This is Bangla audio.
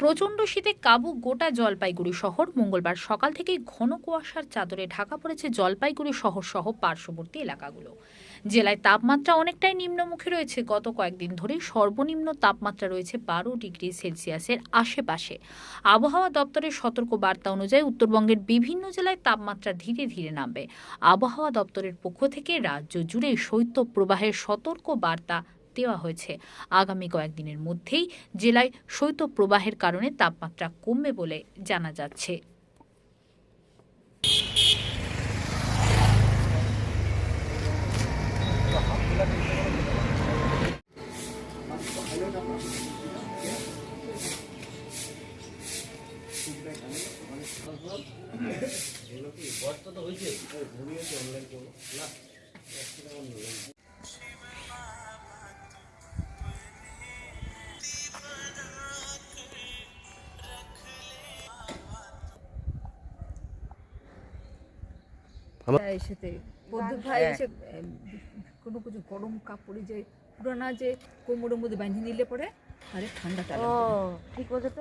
প্রচণ্ড শীতে কাবু গোটা জলপাইগুড়ি শহর। মঙ্গলবার সকাল থেকেই ঘন কুয়াশার চাদরে ঢাকা পড়েছে জলপাইগুড়ি শহর সহ পার্শ্ববর্তী এলাকাগুলো। জেলায় তাপমাত্রা অনেকটাই নিম্নমুখী রয়েছে। গত কয়েকদিন ধরেই সর্বনিম্ন তাপমাত্রা রয়েছে 12 ডিগ্রি সেলসিয়াসের আশেপাশে। আবহাওয়া দপ্তরের সতর্ক বার্তা অনুযায়ী উত্তরবঙ্গের বিভিন্ন জেলায় তাপমাত্রা ধীরে ধীরে নামবে। আবহাওয়া দপ্তরের পক্ষ থেকে রাজ্য জুড়ে শৈত্যপ্রবাহের সতর্ক বার্তা দেওয়া হয়েছে। আগামী কয়েকদিনের মধ্যেই জেলায় শৈত্যপ্রবাহের কারণে তাপমাত্রা কমবে বলে জানা যাচ্ছে। এসেতে বৌদ্ধ ভাই এসে কোনো কিছু গরম কাপড়ে যে পুরানা যে কোমরের মধ্যে বাঁধি নিলে পরে আরে ঠান্ডাটা ঠিক বলছো তো।